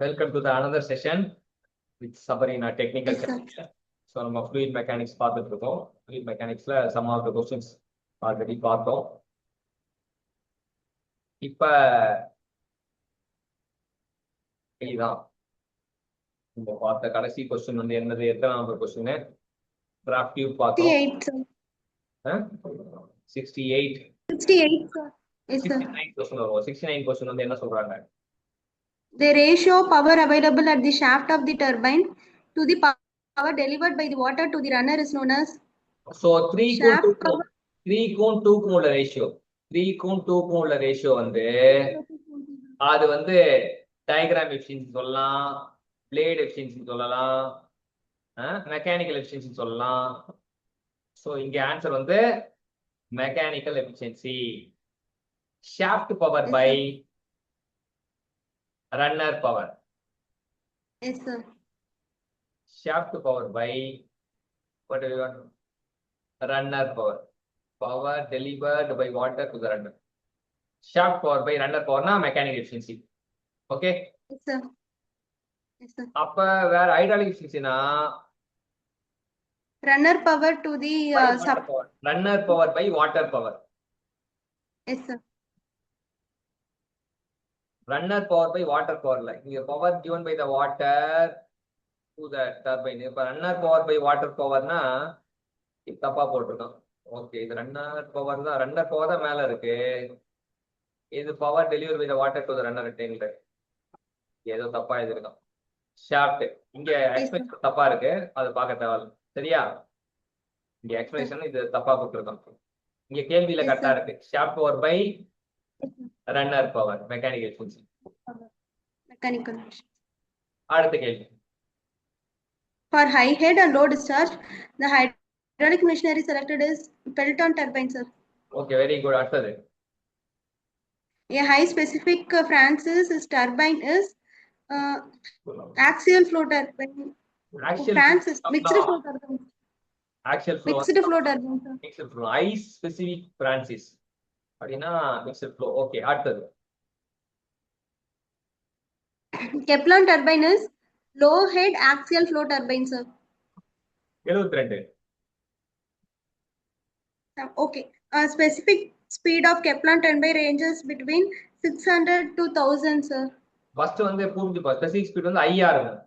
Welcome to the another session with Sabarina technical Yes, sir. chapter. So நம்ம fluid mechanics பார்த்துட்டு இருக்கோம். Fluid mechanicsல some of the questions already பார்த்தோம். இப்ப இதுதான் நம்ம பார்த்த கடைசி கொஸ்டின் வந்து என்னது, எத்தனை நம்பர் கொஸ்டின்? டிராஃப்ட் டியூப் பார்த்தோம். 68, sir. 68 68, sir. Yes, sir. 69 question வரும். 69 கொஸ்டின் வந்து என்ன சொல்றாங்க? The ratio of power available at the shaft of the turbine to the power delivered by the water to the runner is known as So 3 shaft க்கும் power. 2 க்கும் உள்ள ratio, 3 க்கும் 2 க்கும் உள்ள ரேஷியோ வந்து அது வந்து டயக்ராம் எஃபிஷியன்சி சொல்லலாம், பிளேட் எஃபிஷியன்சி சொல்லலாம், மெக்கானிக்கல் எஃபிஷியன்சி சொல்லலாம். ஸோ இங்க ஆன்சர் வந்து mechanical efficiency. Shaft power Yes, by sir. Runner power. Yes, sir. Shaft power by what do you want? Runner power. Power delivered by water to the runner. Shaft power by runner power na mechanical efficiency. Okay? Yes, sir. Yes, sir. அப்ப வேற hydraulic efficiency na Runner power to the by water power. Runner power by water power. Yes, sir. Runner power by water power. Like the power given by the water to the turbine. இப்ப runner power by water power na தப்பா போட்டிருக்கோம். Okay, இது runner power தான், runner power தான் மேல இருக்கு. இது power delivery by the water to the runner டென்ல ஏதோ தப்பா எழுதிருக்கோம். ஷாஃப்ட் இங்க எக்ஸ்பிரஷன் தப்பா இருக்கு, அது பார்க்க தேவையில்ல. சரியா? இங்க எக்ஸ்பிரஷன் இது தப்பா போட்டிருக்கோம். இங்க கேள்வியில கரெக்டா இருக்கு. Shaft power by runner power mechanical efficiency. Mechanical. அடுத்த கேள்வி. For high head and low discharge, the hydraulic machinery selected is Pelton turbine, sir. Okay, very good. அடுத்தது. A high specific Francis turbine is axial flow turbine. Axial Francis mixed flow turbine. Axial flow. Mixed flow turbine, sir. Mixed flow. High specific Francis அப்படின்னா mixed flow. Okay, அடுத்தது. Kaplan turbine is low head axial flow turbine, sir. 72. Okay. Specific speed of Kaplan turbine ranges between 600 to 1000, sir. First வந்து புரிஞ்சுப்பா. Specific speed வந்து ஐயா இருக்கும்.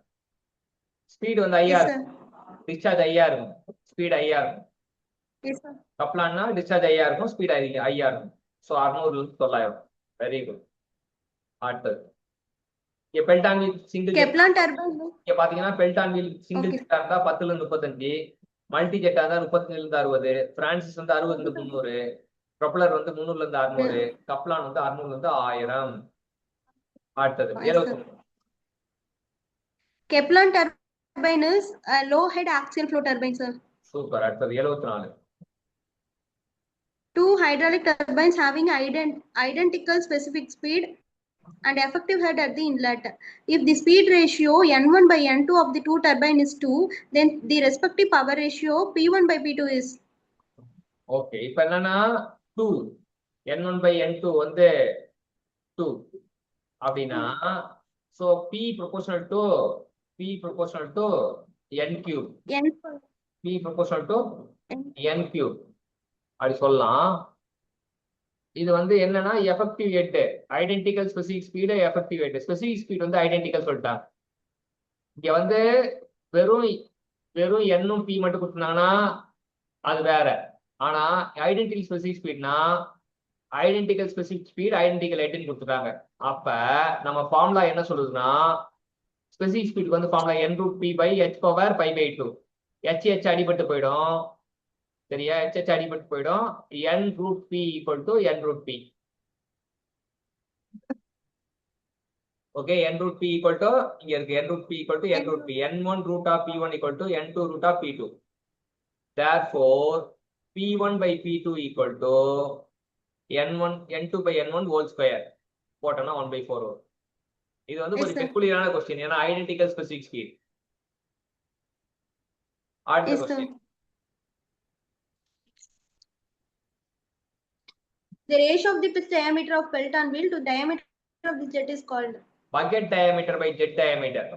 Speed வந்து ஐயா Yes, sir. இருக்கும். Discharge ஐயா இருக்கும். ஸ்பீட் ஐயா இருக்கும். Yes, sir. கப்ளான்னா டிஸ்சார்ஜ் ஐயா இருக்கும், ஸ்பீட் ஐயா இருக்கும். ஸோ 600 900. Very good. அடுத்தது. இங்க Pelton wheel single Kaplan turbine. இங்க பாத்தீங்கன்னா பெல்டான் வீல் சிங்கிள் ஜெட்டா இருந்தா 10 ல இருந்து 35, மல்டி ஜெட்டா இருந்தா 35 ல இருந்து 60, பிரான்சிஸ் வந்து 60 ல இருந்து 300, ப்ரொப்பலர் வந்து 300 ல இருந்து 600, கப்ளான் வந்து 600 ல இருந்து 1000. அடுத்தது 71. Kaplan turbine is a low head axial flow turbine, sir. Super. அடுத்தது 74. Two hydraulic turbines having identical specific speed and effective head at the inlet. If the speed ratio N1 by N2 of the two turbine is 2, then the respective power ratio P1 by P2 is. Okay, இப்போ என்னன்னா 2 N1 by N2 வந்து 2 அப்படின்னா so P proportional to N cube. P proportional to N cube அப்படி சொல்லலாம். இது வந்து என்னன்னா effective head, identical specific speed, effective head. Specific speed வந்து ஐடென்டிக்கல் சொல்லிட்டாங்க. இங்க வந்து வெறும் N P மட்டும் கொடுத்தாங்கன்னா அது வேற. ஆனா ஐடென்டிக்கல் ஸ்பெசிபிக் ஸ்பீட்னா ஐடென்டிக்கல் ஸ்பெசிபிக் ஸ்பீட் ஐடென்டிக்கல் ஹெட்னு கொடுத்துட்டாங்க. அப்ப நம்ம ஃபார்முலா என்ன சொல்லுதுன்னா, ஸ்பெசிபிக் ஸ்பீடுக்கு வந்து formula N root P by H power pi by 2. H அடிபட்டு போயிடும். சரியா? H அடிபட்டு போயிடும். N root P equal to N root P. Okay, N root P equal to இங்க இருக்கு N root P equal to N root P. N1 root of P1 equal to N2 root of P2. Therefore P1 by P2 equal to N2 by N1 whole square. போட்டோம்னா 1/4 வரும். இது வந்து ஒரு பெக்குலியரான question, ஏன்னா identical specific speed. அடுத்த question. The ratio of the pitch diameter of Pelton wheel to diameter of the jet is called. Bucket diameter by jet diameter,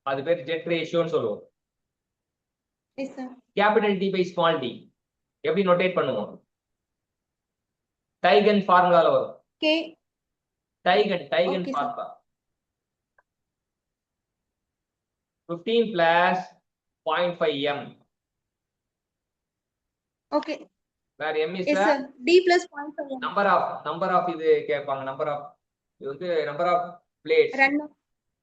அது பேர் jet ரேஷியோன்னு சொல்லுவோம். Yes, sir. Capital D by small D எப்படி notated பண்ணுவோம்? Tygun ஃபார்முலால வரும். K. Tygun Okay, sir. Formula 15 plus 0.5 m, Okay. where m is Yes, the sir. D plus 0.5. number of இது கேட்பாங்க. இது வந்து number of blades, Runner.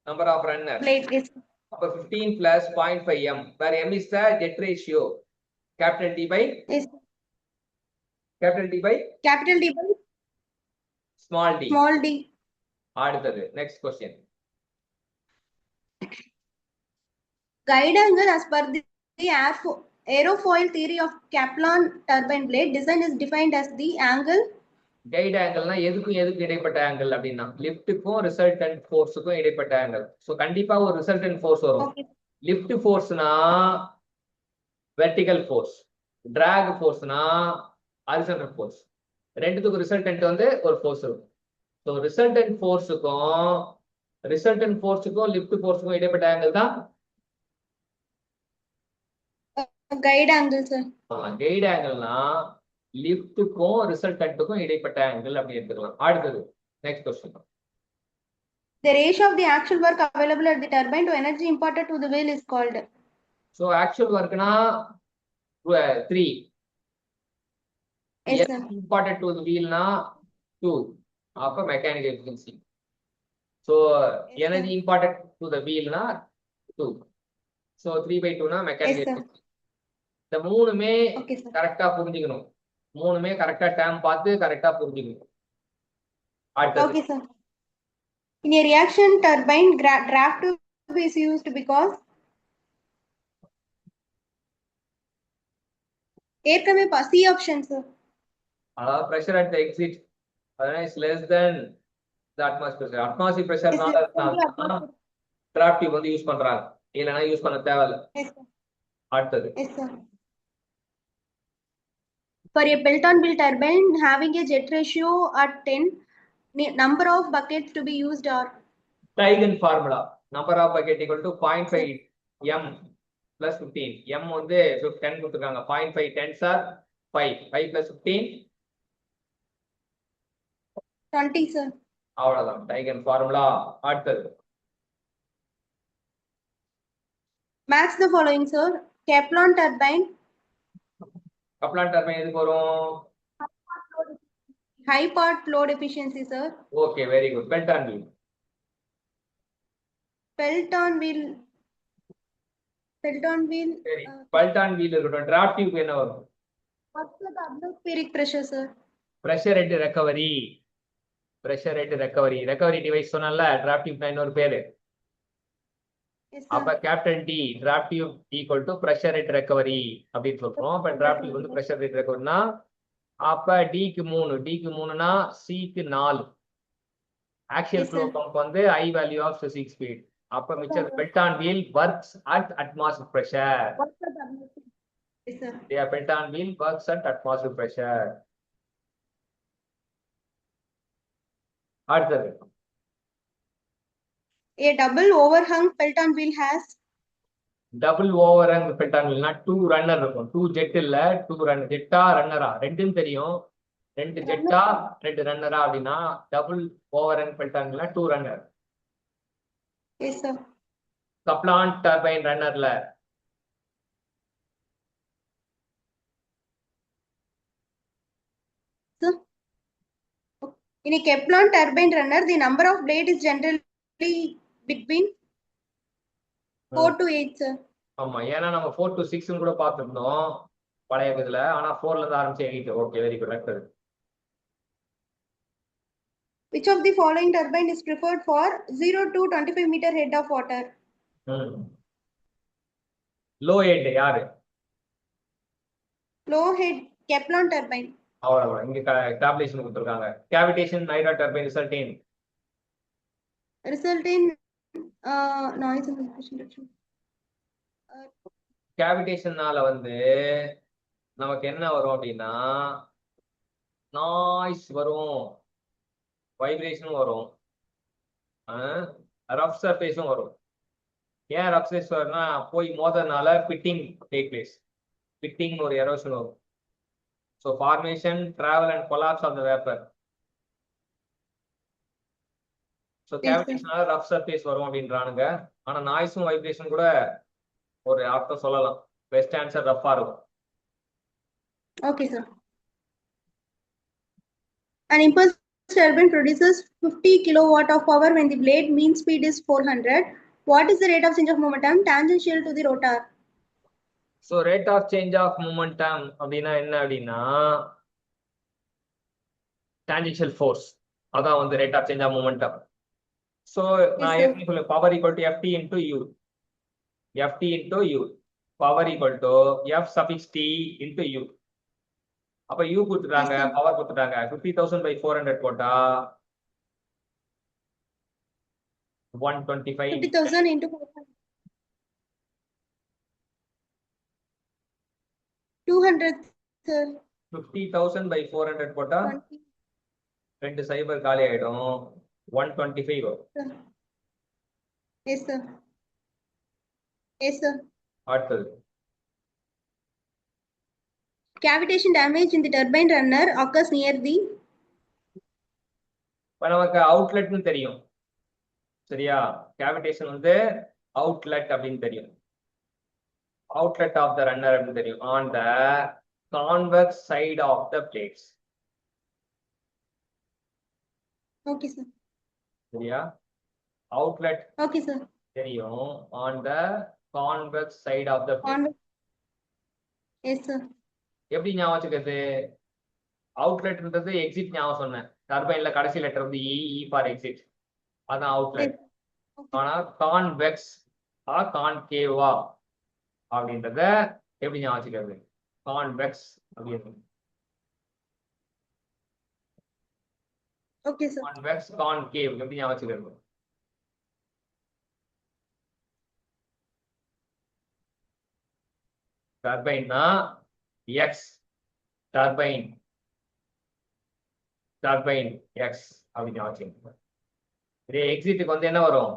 number of runners. Blade. Yes, sir. அப்ப 15 plus 0.5 m, where m is the jet ratio, capital D by Yes, sir. capital D by Capital D by small d. small d. அடுத்தது next question. Guide angle as per the aerofoil theory of Kaplan turbine blade design is defined as the angle. Guide ஆங்கிள்னா எதுக்கும் இடைப்பட்ட angle அப்படின்னா லிஃப்ட்டுக்கும் resultant ஃபோர்ஸுக்கும் இடைப்பட்ட angle. So கண்டிப்பா ஒரு resultant force வரும். Okay. Lift ஃபோர்ஸ்னா வெர்டிகல் ஃபோர்ஸ், டிராக் ஃபோர்ஸ்னா ஹாரிசான்டல் ஃபோர்ஸ். ரெண்டுத்துக்கும் ரிசல்டன்ட் வந்து ஒரு ஃபோர்ஸ் இருக்கும். ஸோ ரிசல்டன்ட் ஃபோர்ஸுக்கும் லிஃப்ட் ஃபோர்ஸுக்கும் இடைப்பட்ட ஆங்கிள் தான் Guide angle, sir. கைட் ஆங்கிள்னா லிஃப்ட்டுக்கும் ரிசல்டன்ட்டுக்கும் இடைப்பட்ட ஆங்கிள் அப்படி எடுத்துக்கலாம். அடுத்தது next question. The ratio of the actual work available at the turbine to energy imparted to the wheel is called. So actual ஒர்க்னா 3. Yes, sir. இம்பார்ட்டன்ட் டு வீல்னா 2. அப்ப mechanical efficiency. So energy important to the வீல்னா 2. So 3/2னா mechanical Yes, sir. Efficiency. இந்த மூணுமே Okay, sir. கரெக்டா புரிஞ்சுக்கணும். மூணுமே கரெக்டா டேம் பார்த்து கரெக்டா புரிஞ்சுக்கணும். அடுத்தது Okay, sir. In a reaction turbine, draft tube is used because ஏற்கனவே C option, sir. pressure at the exit is less than the atmosphere pressure. Atmosphere pressure Yes, sir. Draft tube வந்து use பண்றாங்க, இல்லைன்னா use பண்ண தேவையில்ல. Yes, sir. அடுத்தது Yes, sir. For a Pelton wheel turbine having a jet ratio at 10, number of buckets to be used are Tygun formula. Number of bucket equal to 0.5 m plus 15. m வந்து 10 கொடுத்துருக்காங்க. 0.5 10s are 5. 5 plus 15 20, sir. அவ்வளவுதான் டைகன் formula. அடுத்தது Match the following, sir. Kaplan turbine, Kaplan turbine எதுக்கு வரும்? high part load efficiency, sir. Okay, very good. Pelton wheel. Pelton wheel. சரி, Pelton wheel இருக்கட்டும். Draft tube என்ன வரும்? What's the atmospheric pressure, sir? Pressure head recovery. Recovery device சொன்னல. Draft tube இன்னொரு பேரு. Yes, அப்ப sir. Capital D draft tube equal to pressure head recovery அப்படின்னு சொல்றோம். அப்ப டிராஃப்ட் டியூப் வந்து பிரஷர் ஹெட் ரெக்கவரினா அப்ப டிக்கு 3னா சிக்கு 4. Axial Yes, flow sir. Pump வந்து high value of physics speed. அப்ப மிச்சர் Pelton wheel works at atmospheric pressure. What's the atmospheric? Yes, sir. Yeah, Pelton wheel works at atmospheric pressure. அடுத்தது A double overhung Pelton wheel has double ஓவர் அண்ட் பெல்டான் Pelton 2 runner இருக்கும். 2 jet இல்ல, 2 run. Jeddah ரன்னரா ரெண்டும் தெரியும். 2 ஜெட்டா 2 ரன்னரா அப்படின்னா டபுள் ஓவர் அண்ட் பெல்டான் Pelton 2 runner. Yes, sir. Kaplan turbine ரன்னர்ல Sir. In a Kaplan turbine runner, the number of blade is generally between 4 to 8, sir. ஆமா, ஏன்னா நம்ம 4 to 6 கூட பார்த்துருந்தோம் பழைய இதுல. ஆனா 4ல இருந்து ஆரம்பிச்சு 8. Okay, very good. அடுத்தது Which of the following turbine is preferred for 0 to 25 meter head of water? Low head யாரு? Low head Kaplan turbine. அவ்வளவுதான். இங்க டேப்லேஷன் கொடுத்துருக்காங்க. Cavitation Naira turbine Result in noise and vibration reduction. கேவிடேஷன்னால வந்து நமக்கு என்ன வரும் அப்படின்னா நாய்ஸ் வரும், வைப்ரேஷன் வரும். ரஃப் சர்ஃபேஸும் வரும். ஏன் ரஃப் சர்ஃபேஸ் வரும்னா போய் மோதறதுனால பிட்டிங் டேக் பிளேஸ். பிட்டிங் ஒரு எரோஷன் வரும். So formation, travel and collapse of the vapour. So கேவிடேஷனால ரஃப் சர்ஃபேஸ் வரும் அப்படின்றானுங்க. ஆனா நாய்ஸும் வைப்ரேஷன் கூட ஒரு அர்த்தம் சொல்லலாம். பெஸ்ட் ஆன்சர் ரஃப்பா இருக்கும். Okay, sir. An impulse turbine produces 50 kilowatt of power when the blade mean speed is 400. What is the rate of change of momentum tangential to the rotor? So rate of change of momentum அப்படின்னா என்ன அப்படின்னா tangential force. அதான் வந்து rate of change of momentum. So நான் sir. ஏற்கனவே சொல்லுவேன் power equal to FT into U. FT into U. Power equal to F suffix T into U. அப்ப U கொடுத்துட்டாங்க, Yes, sir. பவர் கொடுத்துட்டாங்க. 50,000 by 400 போட்டா 125. 50,000 into 400. 200, sir. 50,000 by 400 போட்டா 20, 2 சைபர் காலி ஆயிடும். 125 வரும். sir. Yes, sir. Yes, sir. அடுத்தது Cavitation damage in the turbine runner occurs near the இப்ப நமக்கு அவுட்லெட்னு தெரியும். சரியா? கேவிடேஷன் வந்து அவுட்லெட் அப்படின்னு தெரியும். அவுட்லெட் ஆஃப் த ரன்னர் அப்படின்னு தெரியும். On the convex side of the blades. Okay, sir. சரியா? Outlet Okay, sir. தெரியும். On the convex side of the blade. Convex. Yes, sir. எப்படி ஞாபகம் வச்சுக்கிறது? அவுட்லெட்ன்றது எக்ஸிட் ஞாபகம் சொன்னேன். டர்பைன்ல கடைசி லெட்டர் வந்து இ ஃபார் எக்ஸிட். அதான் அவுட்லெட். ஆனா கான்வெக்ஸ் கான்கேவா அப்படின்றத எப்படி ஞாபகம் வச்சுக்கிறது? கான்வெக்ஸ் அப்படின்னு. Okay, sir. கான்வெக்ஸ் கான்கேவ் எப்படி ஞாபகம் வச்சுக்கிறது? டர்பைன்னா எக்ஸ், டர்பைன் டர்பைன் எக்ஸ் அப்படின்னு ஞாபகம். இதே எக்ஸிட்டுக்கு வந்து என்ன வரும்?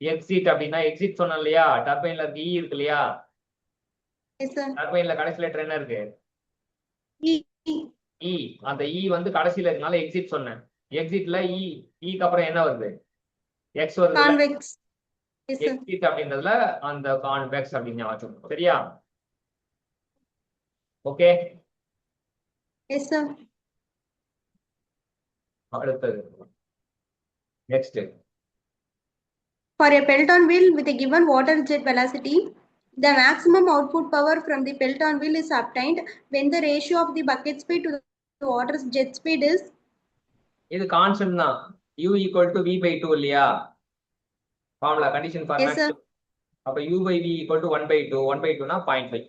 எக்ஸிட் அப்படின்னா எக்ஸிட் சொன்னோம் இல்லையா? டர்பைன்ல இருக்கு இ இருக்கு இல்லையா? Yes, sir. டர்பைன்ல கடைசி லெட்டர் என்ன இருக்கு? E. இ. அந்த இ வந்து கடைசியில இருக்கனால எக்ஸிட் சொன்னேன். எக்ஸிட்ல இக்கு அப்புறம் என்ன வருது? எக்ஸ் வருது. Convex. Yes, sir. எக்ஸிட் அப்படின்றதுல அந்த கான்வெக்ஸ் அப்படின்னு ஞாபகம். சரியா? ஓகே. Yes, sir. அடுத்தது next. For a Pelton wheel with a given water jet velocity, the maximum output power from the Pelton wheel is obtained when the ratio of the bucket speed to the water jet speed is. இது constant தான். U equal to V by 2 இல்லையா? Formula condition Yes, formula. sir. அப்ப U by V equal to 1 by 2. 1 by 2 னா 0.5.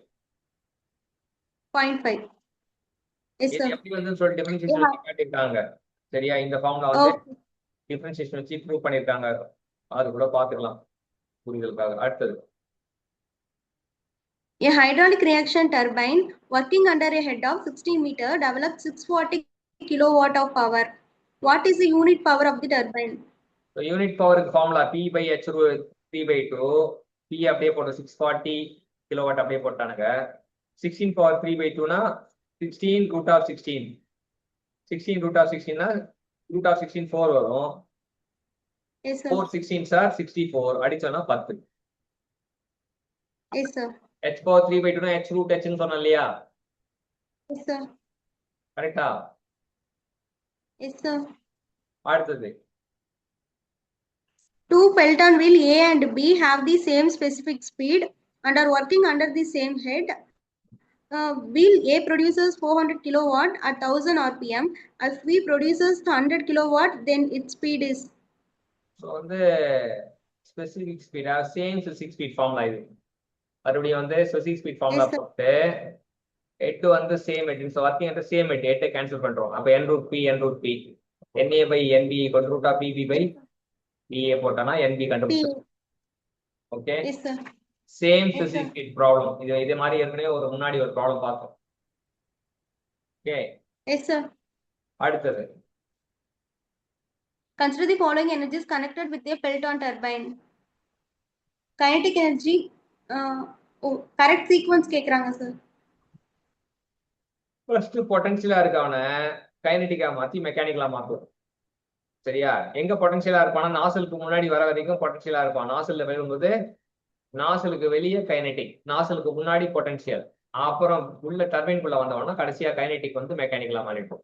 0.5. Yes, இது sir. எப்படி வந்து சொல்லி differentiation வச்சு காட்டிருக்காங்க. சரியா? இந்த ஃபார்முலா வந்து Okay. டிஃபரன்ஷியேஷன் வச்சு ப்ரூவ் பண்ணிருக்காங்க. அது கூட பாத்துக்கலாம் புரிதலுக்காக. அடுத்தது A hydraulic reaction turbine working under a head of 16 meter develops 640 kilowatt of power. What is the unit power of the turbine? So unit பவருக்கு formula P by H 3 by 2. P அப்படியே போட்டு 640 kilowatt அப்படியே போட்டானுங்க. 16 power 3 by 2 னா 16 root of 16. 16 root of 16 னா root of 16 4 வரும். Yes, sir. 4 16 sir 64 அடிச்சோம்னா 10. Yes, sir. H power 3 by 2 னா H root H ன்னு சொன்னோம் இல்லையா? Yes, sir. கரெக்டா? Yes, sir. அடுத்தது Two Pelton wheel A and B have the same specific speed and are working under the same head. Wheel A produces 400 kilowatt at 1000 RPM. If B produces 100 kilowatt, then its speed is. So வந்து specific ஸ்பீடா same specific speed formula இது. மறுபடியும் வந்து specific speed formula Yes, sir. போட்டு எட்டு வந்து same head. So working at same head. எட்டை cancel பண்றோம். அப்போ n root P n root P NA by NB equal to root of PB by BA போட்டோம்னா NB P. கண்டுபிடிச்சோம். Okay. Yes, sir. Same Yes, sir. Specific speed problem. இதே மாதிரி ஏற்கனவே ஒரு முன்னாடி ஒரு ப்ராப்ளம் பார்த்தோம். ஓகே. Yes, sir. அடுத்தது Consider the following energies connected with a Pelton turbine. Kinetic energy, correct sequence கேக்குறாங்க sir. ஃபர்ஸ்ட் பொட்டன்ஷியலா இருக்கவன கைனடிக்கா மாத்தி மெக்கானிக்கலா மாத்தும். சரியா? எங்க பொட்டன்ஷியலா இருப்பானா நாசலுக்கு முன்னாடி வர வரைக்கும் பொட்டன்ஷியலா இருப்பான். நாசல்ல வரும்போது நாசலுக்கு வெளியே கைனடிக், நாசலுக்கு முன்னாடி பொட்டன்ஷியல், அப்புறம் உள்ள டர்பைன்குள்ள வந்தவனா கடைசியா கைனடிக் வந்து மெக்கானிக்கலா மாறிடும்.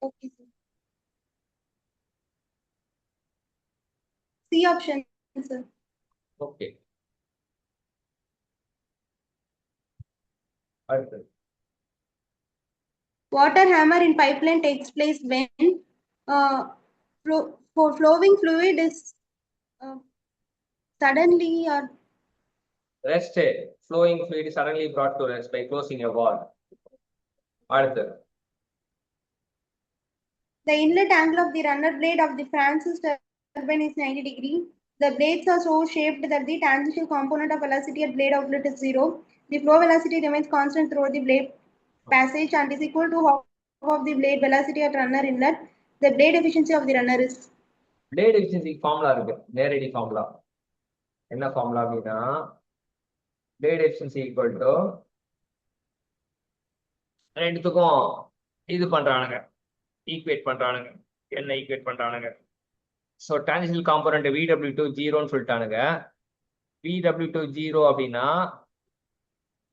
Okay sir. C option sir. Okay, அடுத்து Water hammer in pipeline takes place when for flowing fluid is uh, suddenly or rest, flowing fluid is suddenly brought to rest by closing a valve. அடுத்து the inlet angle of the runner blade of the Francis turbine is 90 degrees. The blades are so shaped that the tangential component of velocity at blade outlet is 0. The flow velocity remains constant throughout the blade passage and is equal to half of the blade velocity at runner inlet. The blade efficiency of the runner is. blade efficiency formula இருக்கு, நேரடி formula. என்ன formula அப்படின்னா blade efficiency equal to ரெண்டுத்துக்கும் இது பண்றானுங்க, equate பண்றானுங்க. என்ன equate பண்றானுங்க? ஸோ டான்ஜென்ஷியல் காம்போனன்ட் VW2 ஜீரோன்னு சொல்லிட்டானுங்க. VW2 ஜீரோ அப்படின்னா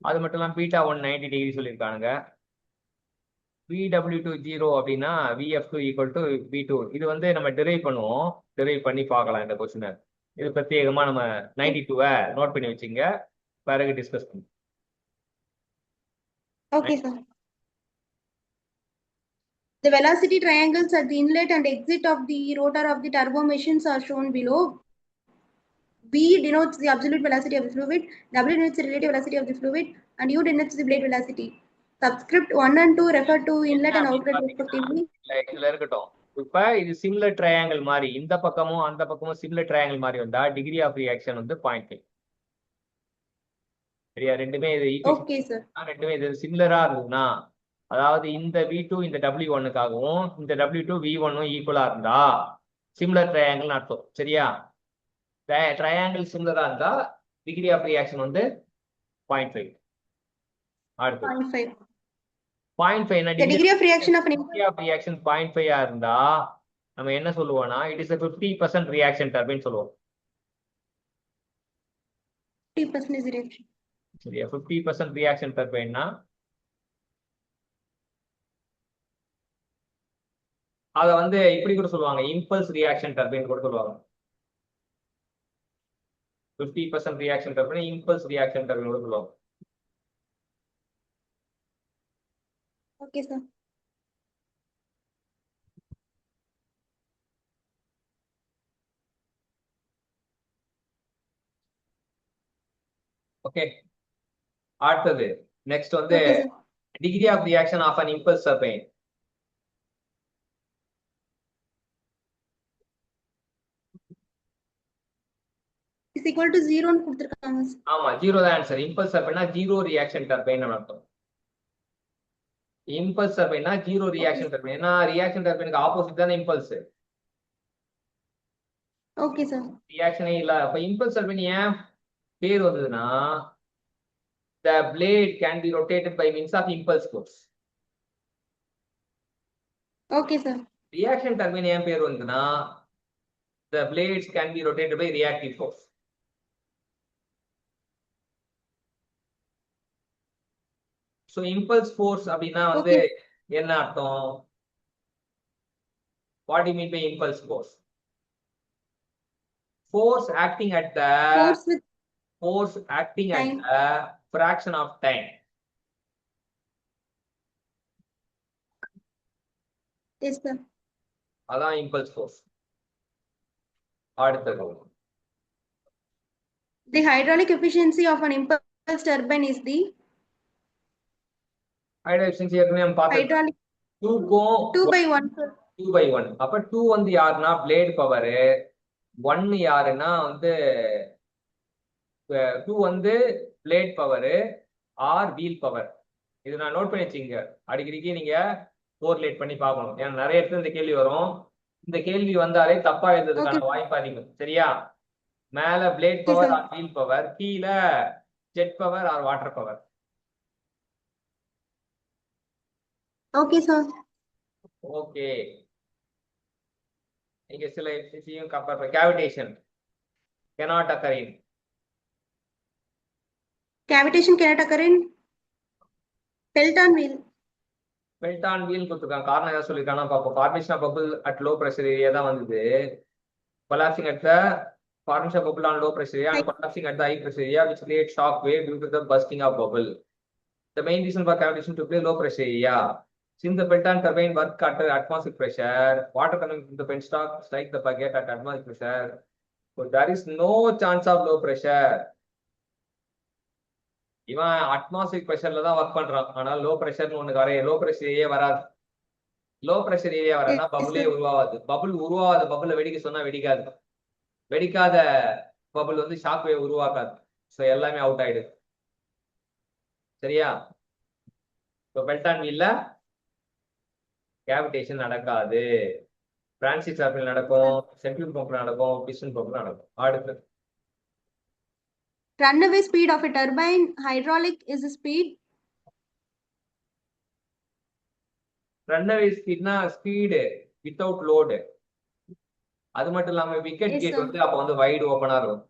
அது மட்டும் இல்லாமல் β1 90 டிகிரி சொல்லியிருக்கானுங்க. VW2 ஜீரோ அப்படின்னா VF2 ஈக்குவல் டு V2. இது வந்து நம்ம டெரைவ் பண்ணுவோம், டெரைவ் பண்ணி பார்க்கலாம் இந்த கொஸ்டினை. இது பிரத்யேகமா நம்ம 92 நோட் பண்ணி வச்சுங்க, பிறகு டிஸ்கஸ் பண்ணுவோம். Okay sir. The velocity triangles at the inlet and exit of the rotor of the turbo machines are shown below. V denotes the absolute velocity of the fluid, W denotes the relative velocity of the fluid, and U denotes the blade velocity. Subscript 1 and 2 refer to inlet and outlet respectively. இதுல இருக்கட்டும். இப்ப இது similar triangle மாதிரி, இந்த பக்கமும் அந்த பக்கமும் similar triangle மாதிரி வந்தா டிகிரி ஆஃப் ரியாக்ஷன் வந்து 0.5. சரியா? ரெண்டுமே இது Okay sir. ரெண்டுமே இது சிமிலரா இருந்ததுன்னா, அதாவது இந்த V2 இந்த W1க்காகவும் இந்த W2 V1 ஈக்குவலா இருந்தா சிமிலர் ட்ரையாங்கிள் அர்த்தம். சரியா? ட்ரையாங்கிள் சிமிலரா இருந்தா டிகிரி ஆஃப் ரியாக்ஷன் வந்து 0.5. அடுத்து 0.5. 0.5 என்ன The degree of reaction of an degree of reaction 0.5 இருந்தா நம்ம என்ன சொல்லுவோம்னா இட் இஸ் 50% ரியாக்ஷன் டர்பைன் சொல்லுவோம். 50% reaction. சரியா? 50% ரியாக்ஷன் டர்பைன்னா அத வந்து இப்படி கூட சொல்லுவாங்க, இம்பல்ஸ் ரியாக்ஷன் டர்பைன் கூட சொல்லுவாங்க. 50% reaction turbine impulse reaction turbine கூட சொல்லுவாங்க. Okay sir. ஓகே, அடுத்தது நெக்ஸ்ட் வந்து Okay sir. Degree of reaction of an impulse turbine. Is equal to 0 ன்னு கொடுத்திருக்காங்க. ஆமா, ஜீரோ தான் ஆன்சர். இம்பல்ஸ் டர்பைன்னா ஜீரோ ரியாக்ஷன் டர்பைன் அர்த்தம். இம்பல்ஸ் டர்பைன்னா ஜீரோ ரியாக்ஷன் டர்பைன். ஏன்னா ரியாக்ஷன் டர்பைனுக்கு ஆப்போசிட் தானே இம்பல்ஸ். Okay sir. ரியாக்ஷனே இல்ல. அப்ப இம்பல்ஸ் டர்பைன் ஏன் பேர் வந்ததுன்னா the blade can be rotated by means of impulse force. Okay sir. Reaction turbine ஏன் பேர் வந்ததுன்னா the blades can be rotated by reactive force. So impulse force அப்படின்னா வந்து என்ன அர்த்தம்? What do you mean by impulse force? Force acting at the fraction of time. Yes sir. அதான் impulse force. அடுத்தது The hydraulic efficiency of an impulse turbine is the hydraulic efficiency ஏற்கனவே நம்ம பார்த்தோம். 2/1 sir. 2/1. அப்ப 2 வந்து யாருன்னா பிளேட் பவர், 1 யாருன்னா வந்து 2 வந்து blade power or wheel power. இது நான் நோட் பண்ணி வச்சுங்க. அடிக்கடிக்கு நீங்க கோரிலேட் பண்ணி பார்க்கணும். ஏன்னா நிறைய இடத்துல இந்த கேள்வி வரும். இந்த கேள்வி வந்தாலே தப்பா Okay, எழுதுறதுக்கான வாய்ப்பு அதிகம். சரியா? மேல blade okay, power sir. Or wheel power, கீழே jet power or water power. Okay, sir. Okay, இங்க சில விஷயம் கம்பேர் பண்ண. Cavitation cannot occur in. Cavitation cannot occur in Pelton wheel. Pelton wheel கொடுத்துருக்காங்க. காரணம் ஏதாவது சொல்லியிருக்காங்கன்னா பார்ப்போம். Formation of bubble at low pressure area தான் வந்தது. collapsing at the formation of bubble on low pressure area and collapsing at the high pressure area, which create shock wave due to the bursting of bubble. The main reason for cavitation to play low pressure area. Since the Pelton turbine work at atmospheric pressure, water coming from the penstock strike the bucket at atmospheric pressure. So there is no chance of low pressure. இவன் atmospheric பிரஷர்ல தான் work பண்றான். ஆனால் low பிரஷர்னு ஒண்ணு low pressure area வராது. Low pressure area வரனா பபுளே உருவாகாது. பபுள் உருவாகாத பபுளை வெடிக்க சொன்னா வெடிக்காது. வெடிக்காத பபுள் வந்து ஷாக் வேவ் உருவாக்காது. ஸோ எல்லாமே அவுட் ஆயிடுது. சரியா? இப்போ பெல்டான் வீல்ல கேவிடேஷன் நடக்காது. பிரான்சிஸ் டர்பைன் நடக்கும், சென்ட்ரிஃபியூகல் பம்ப் நடக்கும், பிஸ்டன் பம்ப் நடக்கும். அடுத்து Runaway speed of a turbine hydraulic is the speed. Runaway ஸ்பீட்னா ஸ்பீடு வித்தவுட் லோடு. அது மட்டும் இல்லாம விக்கெட் Yes, கேட் sir. வந்து அப்ப வந்து வைடு ஓப்பனா இருக்கும்.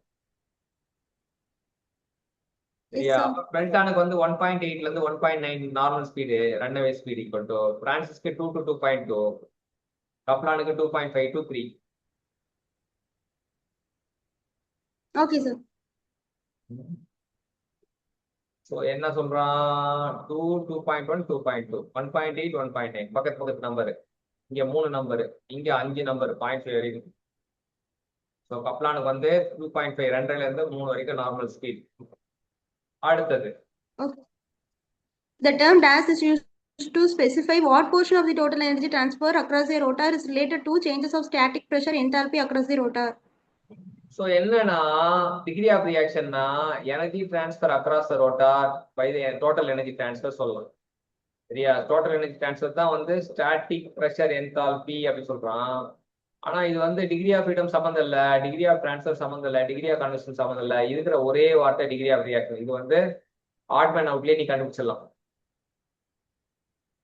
சரியா? Yes, sir. பெல்டானுக்கு வந்து 1.8ல இருந்து 1.9 normal speed runaway speed equal to பிரான்சிஸ்க்கு 2 to 2.2, கப்லானுக்கு 2.5 to 3. Okay, sir. ஸோ என்ன சொல்றான்? 2, 2.1, 2.2, 1.8, 1.9 பக்கத்து பக்கத்து நம்பரு. இங்க 3 நம்பரு, இங்க 5 நம்பர் 0.5 வரைக்கும். ஸோ கப்லானுக்கு வந்து 2.5 2ல இருந்து 3 வரைக்கும் நார்மல் ஸ்பீட். அடுத்தது Okay. The term dash is used to specify what portion of the total energy transfer across a rotor is related to changes of static pressure enthalpy across the rotor. So என்னன்னா degree of ரியாக்ஷன்னா energy transfer across the rotor by the total energy transfer சொல்லலாம். சரியா? Total energy transfer தான் வந்து static pressure enthalpy அப்படி சொல்றான். ஆனா இது வந்து டிகிரி ஆஃப் ஃப்ரீடம் சம்மந்தம் இல்லை, டிகிரி ஆஃப் டிரான்ஸ்ஃபர் சம்மந்தம் இல்லை, டிகிரி ஆஃப் கன்வர்ஷன் சம்மந்தம் இல்லை. இருக்கிற ஒரே வார்த்தை டிகிரி ஆஃப் ரியாக்ஷன். இது வந்து ஆட் மேன் அவுட்லேயே நீ கண்டுபிடிச்சிடலாம்.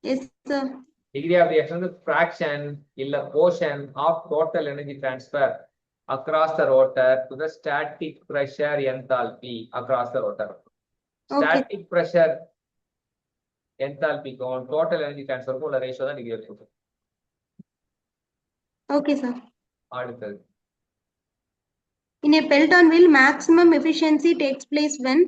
Yes, sir. Degree of reaction வந்து ஃபிராக்ஷன் இல்ல portion of total energy transfer across the rotor to the static pressure enthalpy across the rotor. Okay. Static pressure enthalpy க்கும் total energy transfer க்கும் உள்ள ratio தான் degree of freedom. Okay, sir. அடுத்தது In a Pelton wheel, maximum efficiency takes place when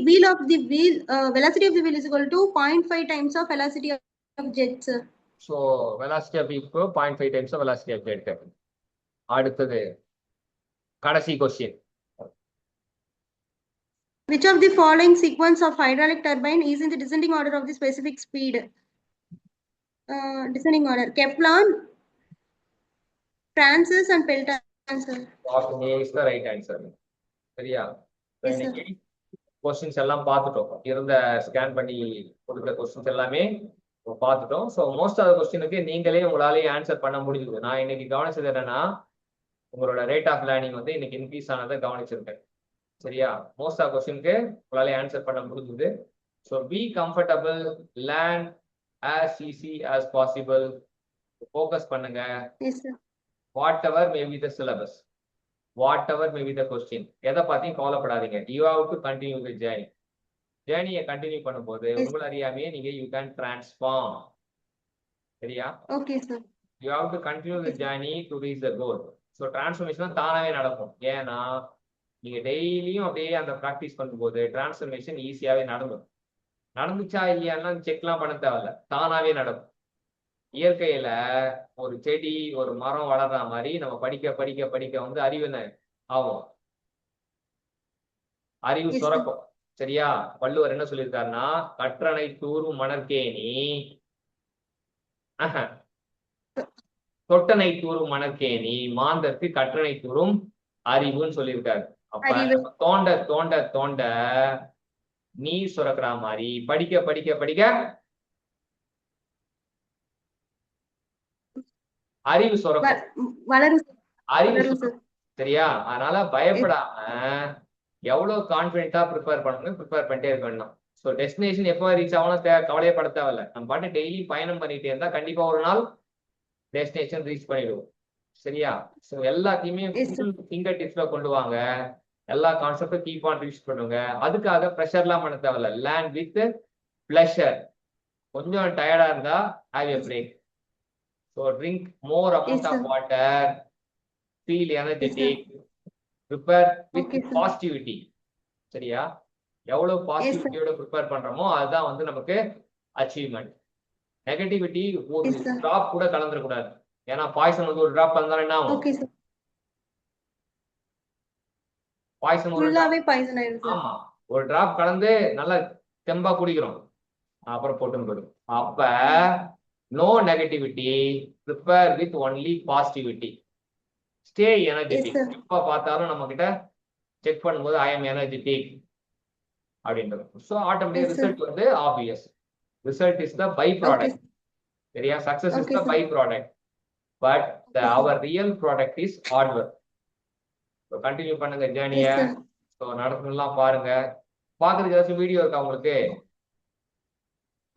wheel of the wheel velocity of the wheel is equal to 0.5 times of velocity of jet, sir. So velocity of வீக்கு 0.5 times velocity of jet. அடுத்தது கடைசி question. Which of the following sequence of hydraulic turbine is in the descending order of the specific speed? Descending order: Kepler, Francis, and Pelton, sir. Option A is the right answer. சரியா? Yes, sir. இன்னைக்கு questions எல்லாம் பார்த்துட்டோம். இருந்த scan பண்ணி கொடுத்த questions எல்லாமே பார்த்துட்டோம். So most of கொஸ்டினுக்கு நீங்களே உங்களாலேயே ஆன்சர் பண்ண முடியுது. நான் இன்னைக்கு கவனிச்சது என்னன்னா உங்களோட ரேட் ஆஃப் லேர்னிங் வந்து இன்னைக்கு இன்க்ரீஸ் ஆனதை கவனிச்சிருக்கேன். சரியா? மோஸ்ட் ஆஃப் கொஸ்டினுக்கு உங்களாலே ஆன்சர் பண்ண முடிஞ்சுது. So be comfortable, learn as easy as possible. Focus பண்ணுங்க. Yes, sir. Whatever may be the syllabus, whatever may be the question, எதை பத்தியும் கவலைப்படாதீங்க. You have to continue the journey. ஜேர்னியை continue பண்ணும்போது உங்களை அறியாமையே நீங்க யூ கேன் டிரான்ஸ்ஃபார்ம். சரியா? Okay, sir. You have to continue the journey to reach the goal. So transformation தானாவே நடக்கும். ஏன்னா நீங்க டெய்லியும் அப்படியே அந்த ப்ராக்டிஸ் பண்ணும்போது டிரான்ஸ்ஃபர்மேஷன் ஈஸியாவே நடந்துச்சா இல்லையான்னா செக்லாம் பண்ண தேவையில்ல, தானாவே நடக்கும். இயற்கையில ஒரு செடி ஒரு மரம் வளர்ற மாதிரி நம்ம படிக்க படிக்க படிக்க வந்து அறிவு என்ன ஆகும்? அறிவு சுரக்கும். சரியா? வள்ளுவர் என்ன சொல்லியிருக்காருன்னா கற்றனை தூரும் மணற்கேணி தொட்டனை தூரும் மணற்கேணி மாந்தற்கு கற்றனை தூரும் அறிவுன்னு சொல்லியிருக்காரு. அப்ப தோண்ட தோண்ட தோண்ட நீர் சுரக்கிற மாதிரி படிக்க படிக்க படிக்க அறிவு சுரக்கும். வளரும் sir. அறிவு வளரும் sir. சுரக்கும். சரியா? அதனால பயப்படாம எவ்வளவு கான்பிடென்ட்டா ப்ரிப்பேர் பண்ணணும், ப்ரிப்பேர் பண்ணிட்டே இருக்க வேண்டாம். ஸோ டெஸ்டினேஷன் எப்போ ரீச் ஆகணும் கவலையே பட தேவையில்ல. நம்ம பாட்டு டெய்லி பயணம் பண்ணிட்டே இருந்தா கண்டிப்பா ஒரு நாள் டெஸ்டினேஷன் ரீச் பண்ணிடுவோம். சரியா? ஸோ எல்லாத்தையுமே Yes, sir. ஃபிங்கர் டிப்ஸ்ல கொண்டு வாங்க. எல்லா கான்செப்டும் கீப் ஆன் ரீச் பண்ணுங்க. அதுக்காக ப்ரெஷர்லாம் பண்ண தேவையில்ல. Land with pleasure. கொஞ்சம் டயர்டா இருந்தா have a break. So drink more Yes, amount sir. Of water, feel Yes, sir. Energetic, prepare with Okay, sir. Positivity. சரியா? எவ்வளவு Yes, sir. பாசிட்டிவிட்டியோட ப்ரிப்பேர் பண்றோமோ அதுதான் வந்து நமக்கு அச்சீவ்மெண்ட். நெகட்டிவிட்டி ஒரு Yes, sir. டிராப் கூட கலந்துடக்கூடாது. ஏன்னா பாய்சன் வந்து ஒரு டிராப் கலந்தாலும் என்ன ஆகும்? Okay, sir. பாய்சன் ஒரு ஃபுல்லாவே பாய்சன் ஆயிடும் sir. ஆமா, ஒரு டிராப் கலந்து நல்லா தெம்பா குடிக்கிறோம், அப்புறம் போட்டு போயிடும். அப்ப no negativity, prepare with only positivity, stay Yes, energetic. sir. எப்ப பார்த்தாலும் நம்ம கிட்ட செக் பண்ணும்போது ஐ எம் எனர்ஜெட்டிக் அப்படின்றது. So automatic Yes, sir. Result வந்து obvious. Result is the by Okay, product. sir. சரியா? Success is Okay, the sir. By product, but Okay, sir. Our real product is hard work. So continue பண்ணுங்க ஜேர்னிய. Yes, sir. ஸோ நடக்கணும்லாம் பாருங்க. பார்க்கறதுக்கு ஏதாச்சும் video இருக்கா உங்களுக்கு?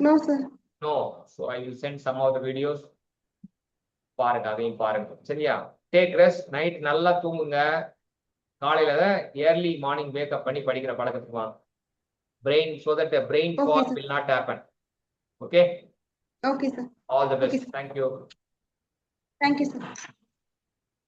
No, sir. No. So I will send some of the videos. பாருங்க, அதையும் பாருங்க. சரியா? Take rest. நைட் நல்லா தூங்குங்க. காலையில ஏர்லி மார்னிங் வேக்கப் பண்ணி படிக்கிற பழக்கத்துக்கு வாங்க. brain, so that the brain Okay, fog sir. will not happen. Okay? Okay, sir. All the best. Okay, sir. Thank you. Thank you, sir.